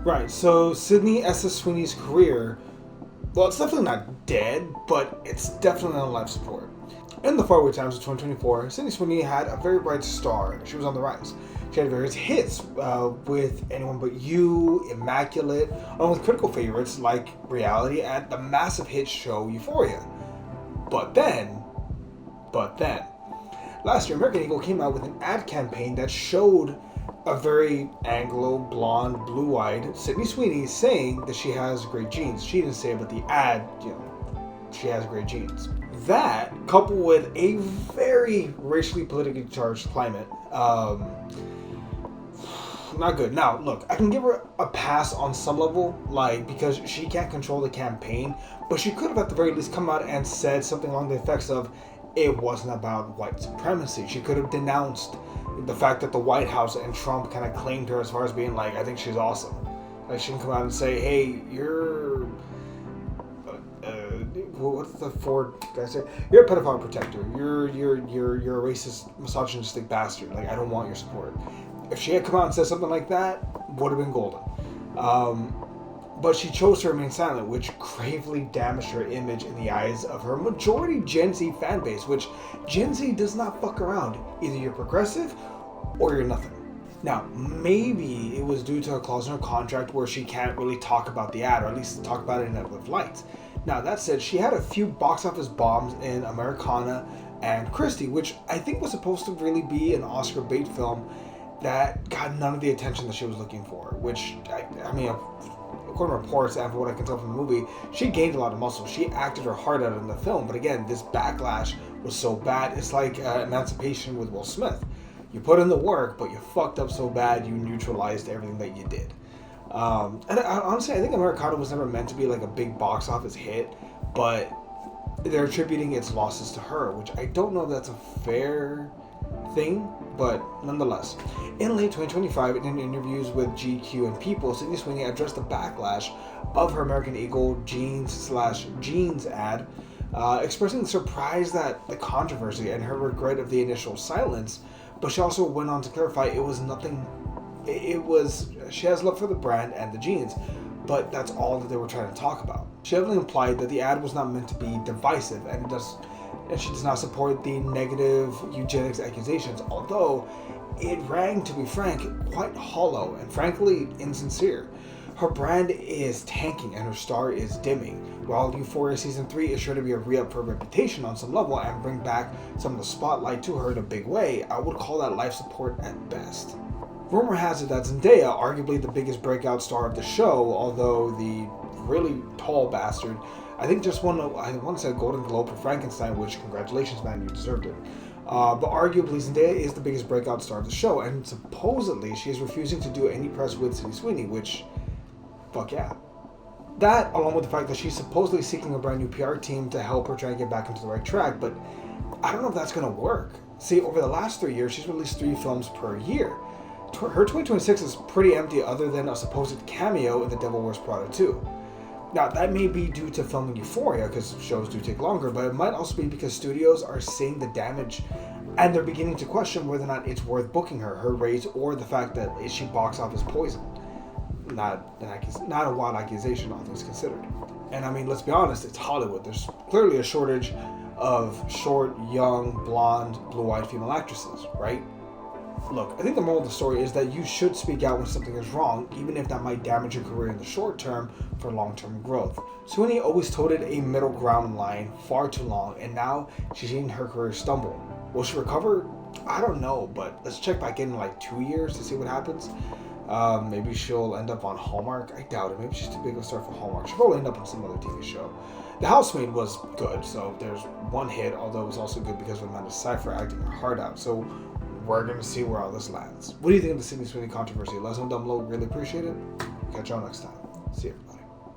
Right, so Sydney S.S. Sweeney's career, well, it's definitely not dead, but it's definitely on life support. In the faraway times of 2024, Sydney Sweeney had a very bright star. She was on the rise. She had various hits with Anyone But You, Immaculate, along with critical favorites like Reality and the massive hit show Euphoria. But then, last year, American Eagle came out with an ad campaign that showed a very Anglo, blonde, blue-eyed Sydney Sweeney saying that she has great genes. She didn't say it, but the ad, she has great genes. That, coupled with a very racially politically charged climate, not good. Now, look, I can give her a pass on some level, because she can't control the campaign, but she could have at the very least come out and said something along the effects of, it wasn't about white supremacy. She could have denounced the fact that the White House and Trump kind of claimed her as far as being like, I think she's awesome. Like, she can come out and say, hey, you're... what's the Ford guy say? You're a pedophile protector. You're a racist, misogynistic bastard. Like, I don't want your support. If she had come out and said something like that, would have been golden. But she chose to remain silent, which gravely damaged her image in the eyes of her majority Gen Z fan base, which Gen Z does not fuck around. Either you're progressive or you're nothing. Now, maybe it was due to a clause in her contract where she can't really talk about the ad, or at least talk about it in negative light. Now, that said, she had a few box office bombs in Americana and Christie, which I think was supposed to really be an Oscar bait film that got none of the attention that she was looking for, which, I mean, according to reports and from what I can tell from the movie, she gained a lot of muscle. She acted her heart out in the film, but again, this backlash was so bad. It's like Emancipation with Will Smith. You put in the work, but you fucked up so bad you neutralized everything that you did. And honestly, I think Americana was never meant to be like a big box office hit, but they're attributing its losses to her, which I don't know if that's a fair thing, but nonetheless. In late 2025, in interviews with GQ and People, Sydney Sweeney addressed the backlash of her American Eagle jeans ad, expressing surprise at the controversy and her regret of the initial silence, but she also went on to clarify it was nothing. She has love for the brand and the jeans, but that's all that they were trying to talk about. She heavily implied that the ad was not meant to be divisive, and she does not support the negative eugenics accusations, although it rang, to be frank, quite hollow and frankly insincere. Her brand is tanking and her star is dimming. While Euphoria Season 3 is sure to be a re-up for her reputation on some level and bring back some of the spotlight to her in a big way, I would call that life support at best. Rumor has it that Zendaya, arguably the biggest breakout star of the show, although the really tall bastard, I think just won, I want to say, a Golden Globe for Frankenstein, which, congratulations, man, you deserved it. But arguably, Zendaya is the biggest breakout star of the show, and supposedly she is refusing to do any press with Sydney Sweeney, which, fuck yeah. That, along with the fact that she's supposedly seeking a brand new PR team to help her try and get back into the right track, but I don't know if that's going to work. See, over the last 3 years, she's released 3 films per year. Her 2026 is pretty empty other than a supposed cameo in The Devil Wears Prada 2. Now, that may be due to filming Euphoria, because shows do take longer, but it might also be because studios are seeing the damage and they're beginning to question whether or not it's worth booking her rate, or the fact that is she box office poison. Not a wild accusation, all things considered. And I mean, let's be honest, it's Hollywood. There's clearly a shortage of short, young, blonde, blue-eyed female actresses, right? Look, I think the moral of the story is that you should speak out when something is wrong, even if that might damage your career in the short term for long-term growth. Sweeney always toted a middle ground line far too long, and now she's seen her career stumble. Will she recover? I don't know, but let's check back in like 2 years to see what happens. Maybe she'll end up on Hallmark. I doubt it. Maybe she's too big of a star for Hallmark. She'll probably end up on some other TV show. The Housemaid was good, so there's one hit, although it was also good because of Amanda Seyfried acting her heart out. So we're going to see where all this lands. What do you think of the Sydney Sweeney controversy? Let us know down below. Really appreciate it. Catch y'all next time. See ya.